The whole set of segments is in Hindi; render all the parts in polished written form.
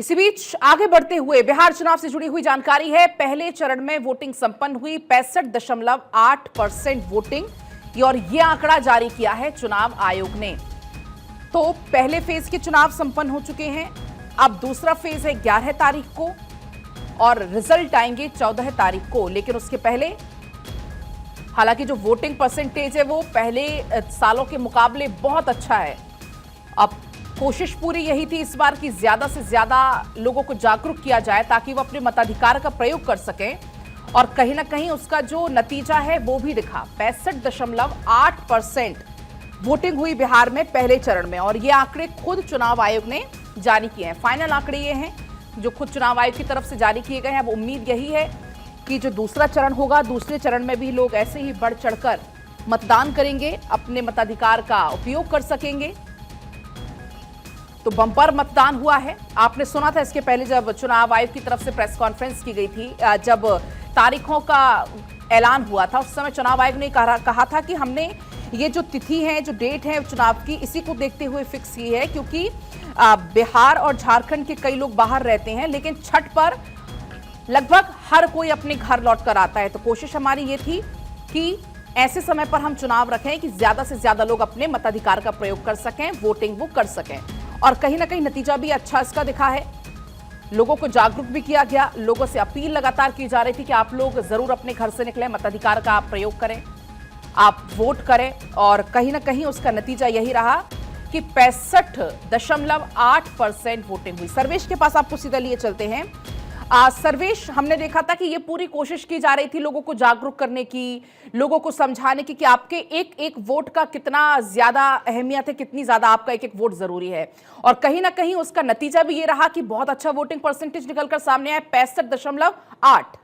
इसी बीच आगे बढ़ते हुए बिहार चुनाव से जुड़ी हुई जानकारी है। पहले चरण में वोटिंग संपन्न हुई, 65.8% वोटिंग और यह आंकड़ा जारी किया है चुनाव आयोग ने। तो पहले फेज के चुनाव संपन्न हो चुके हैं। अब दूसरा फेज है 11 तारीख को और रिजल्ट आएंगे 14 तारीख को। लेकिन उसके पहले हालांकि जो वोटिंग परसेंटेज है वो पहले सालों के मुकाबले बहुत अच्छा है। अब कोशिश पूरी यही थी इस बार कि ज्यादा से ज्यादा लोगों को जागरूक किया जाए ताकि वो अपने मताधिकार का प्रयोग कर सकें और कहीं ना कहीं उसका जो नतीजा है वो भी दिखा। 65.8% वोटिंग हुई बिहार में पहले चरण में और ये आंकड़े खुद चुनाव आयोग ने जारी किए हैं। फाइनल आंकड़े ये हैं जो खुद चुनाव आयोग की तरफ से जारी किए गए हैं। अब उम्मीद यही है कि जो दूसरा चरण होगा, दूसरे चरण में भी लोग ऐसे ही बढ़ चढ़कर मतदान करेंगे, अपने मताधिकार का उपयोग कर सकेंगे। तो बम्पर मतदान हुआ है। आपने सुना था इसके पहले जब चुनाव आयोग की तरफ से प्रेस कॉन्फ्रेंस की गई थी, जब तारीखों का ऐलान हुआ था, उस समय चुनाव आयोग ने कहा था कि हमने ये जो तिथि है, जो डेट है चुनाव की, इसी को देखते हुए फिक्स की है क्योंकि बिहार और झारखंड के कई लोग बाहर रहते हैं, लेकिन छठ पर लगभग हर कोई अपने घर लौट कर आता है। तो कोशिश हमारी ये थी कि ऐसे समय पर हम चुनाव रखें कि ज्यादा से ज्यादा लोग अपने मताधिकार का प्रयोग कर सकें, वोटिंग वो कर सकें। और कहीं ना कहीं नतीजा भी अच्छा इसका दिखा है। लोगों को जागरूक भी किया गया। लोगों से अपील लगातार की जा रही थी कि आप लोग जरूर अपने घर से निकलें, मताधिकार का आप प्रयोग करें, आप वोट करें। और कहीं ना कहीं उसका नतीजा यही रहा कि 65.8% वोटिंग हुई। सर्वेश के पास आपको सीधा लिए चलते हैं। सर्वेश, हमने देखा था कि ये पूरी कोशिश की जा रही थी लोगों को जागरूक करने की, लोगों को समझाने की कि आपके एक एक वोट का कितना ज्यादा अहमियत है, कितनी ज्यादा आपका एक एक वोट जरूरी है। और कहीं ना कहीं उसका नतीजा भी ये रहा कि बहुत अच्छा वोटिंग परसेंटेज निकलकर सामने आया, 65.8।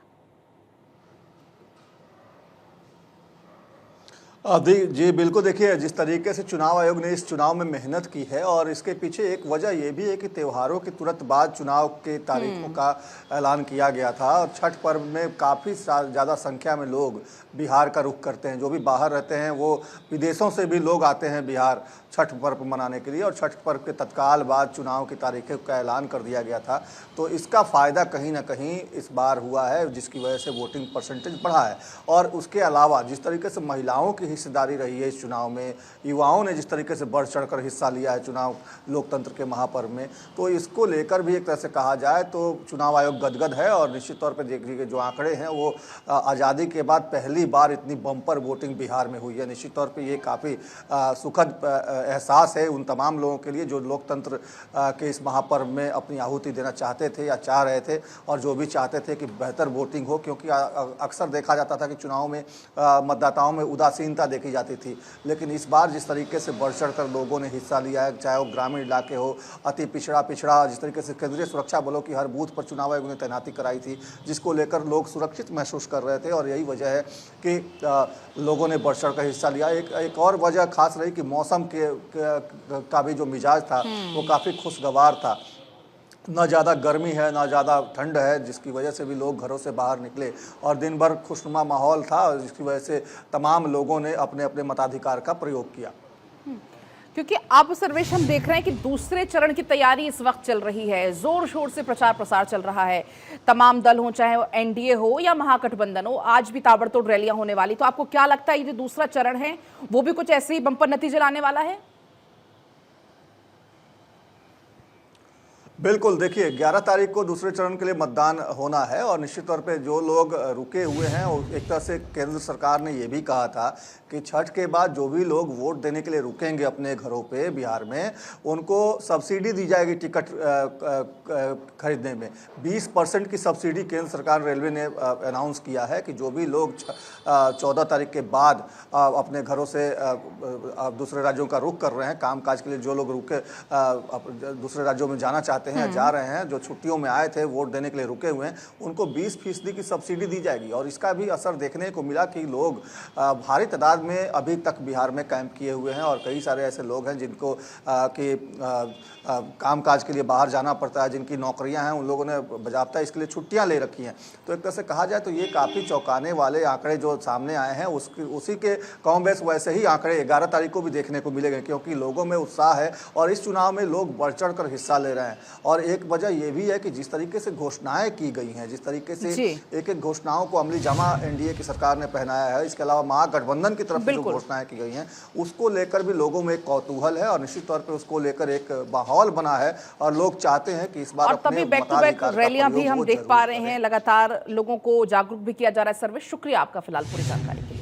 जी बिल्कुल। देखिए, जिस तरीके से चुनाव आयोग ने इस चुनाव में मेहनत की है और इसके पीछे एक वजह यह भी है कि त्योहारों के तुरंत बाद चुनाव के तारीखों का ऐलान किया गया था और छठ पर्व में काफ़ी ज़्यादा संख्या में लोग बिहार का रुख करते हैं। जो भी बाहर रहते हैं वो विदेशों से भी लोग आते हैं बिहार छठ पर्व मनाने के लिए और छठ पर्व के तत्काल बाद चुनाव की तारीखों का ऐलान कर दिया गया था। तो इसका फ़ायदा कहीं ना कहीं इस बार हुआ है, जिसकी वजह से वोटिंग परसेंटेज बढ़ा है। और उसके अलावा जिस तरीके से महिलाओं की हिस्सेदारी रही है इस चुनाव में, युवाओं ने जिस तरीके से बढ़ चढ़कर हिस्सा लिया है चुनाव लोकतंत्र के महापर्व में, तो इसको लेकर भी एक तरह से कहा जाए तो चुनाव आयोग गदगद है। और निश्चित तौर पर देखिए जो आंकड़े हैं वो आज़ादी के बाद पहली बार इतनी बम्पर वोटिंग बिहार में हुई है। निश्चित तौर पर ये काफ़ी सुखद एहसास है उन तमाम लोगों के लिए जो लोकतंत्र के इस महापर्व में अपनी आहुति देना चाहते थे या चाह रहे थे और जो भी चाहते थे कि बेहतर वोटिंग हो। क्योंकि अक्सर देखा जाता था कि चुनाव में मतदाताओं में उदासीनता देखी जाती थी, लेकिन इस बार जिस तरीके से बढ़ चढ़ कर लोगों ने हिस्सा लिया है, चाहे वो ग्रामीण इलाके हो, अति पिछड़ा, जिस तरीके से केंद्रीय सुरक्षा बलों की हर बूथ पर चुनाव आयोग ने तैनाती कराई थी, जिसको लेकर लोग सुरक्षित महसूस कर रहे थे। और यही वजह है कि लोगों ने बढ़ चढ़ कर हिस्सा लिया। एक और वजह खास रही कि मौसम का भी जो मिजाज था वो काफ़ी खुशगवार था। ना ज़्यादा गर्मी है ना ज़्यादा ठंड है, जिसकी वजह से भी लोग घरों से बाहर निकले और दिन भर खुशनुमा माहौल था, जिसकी वजह से तमाम लोगों ने अपने अपने मताधिकार का प्रयोग किया। क्योंकि अब सर्वेश हम देख रहे हैं कि दूसरे चरण की तैयारी इस वक्त चल रही है, जोर शोर से प्रचार प्रसार चल रहा है। तमाम दल हो, चाहे वो एनडीए हो या महागठबंधन हो, आज भी ताबड़तोड़ रैलियां होने वाली। तो आपको क्या लगता है ये जो दूसरा चरण है वो भी कुछ ऐसे ही बम्पर नतीजे लाने वाला है? बिल्कुल। देखिए, 11 तारीख को दूसरे चरण के लिए मतदान होना है और निश्चित तौर पे जो लोग रुके हुए हैं, एक तरह से केंद्र सरकार ने ये भी कहा था कि छठ के बाद जो भी लोग वोट देने के लिए रुकेंगे अपने घरों पे बिहार में, उनको सब्सिडी दी जाएगी टिकट खरीदने में। 20% की सब्सिडी केंद्र सरकार रेलवे ने अनाउंस किया है कि जो भी लोग 14 तारीख के बाद अपने घरों से दूसरे राज्यों का रुख कर रहे हैं कामकाज के लिए, जो लोग रुके दूसरे राज्यों में जाना चाहते हैं, जा रहे हैं, जो छुट्टियों में आए थे वोट देने के लिए रुके हुए हैं, उनको 20% की सब्सिडी दी जाएगी। और इसका भी असर देखने को मिला कि लोग भारी तादाद में अभी तक बिहार में कैंप किए हुए हैं और कई सारे ऐसे लोग हैं जिनको कामकाज के लिए बाहर जाना पड़ता है, जिनकी नौकरियां हैं, उन लोगों ने बाकायदा इसके लिए छुट्टियां ले रखी हैं। तो एक तरह से कहा जाए तो ये काफ़ी चौंकाने वाले आंकड़े जो सामने आए हैं, उसी के कम बेस वैसे ही आंकड़े 11 तारीख को भी देखने को मिलेंगे, क्योंकि लोगों में उत्साह है और इस चुनाव में लोग बढ़ चढ़ कर हिस्सा ले रहे हैं। और एक वजह ये भी है कि जिस तरीके से घोषणाएं की गई हैं, जिस तरीके से एक एक घोषणाओं को अमली जामा एनडीए की सरकार ने पहनाया है, इसके अलावा महागठबंधन की तरफ से जो घोषणाएं की गई हैं उसको लेकर भी लोगों में एक कौतूहल है और निश्चित तौर पर उसको लेकर एक माहौल बना है और लोग चाहते हैं कि इस बार और तभी बैक टू बैक रैलियां भी हम देख पा रहे हैं, लगातार लोगों को जागरूक भी किया जा रहा है। सर्वेश, शुक्रिया आपका फिलहाल पूरी जानकारी के लिए।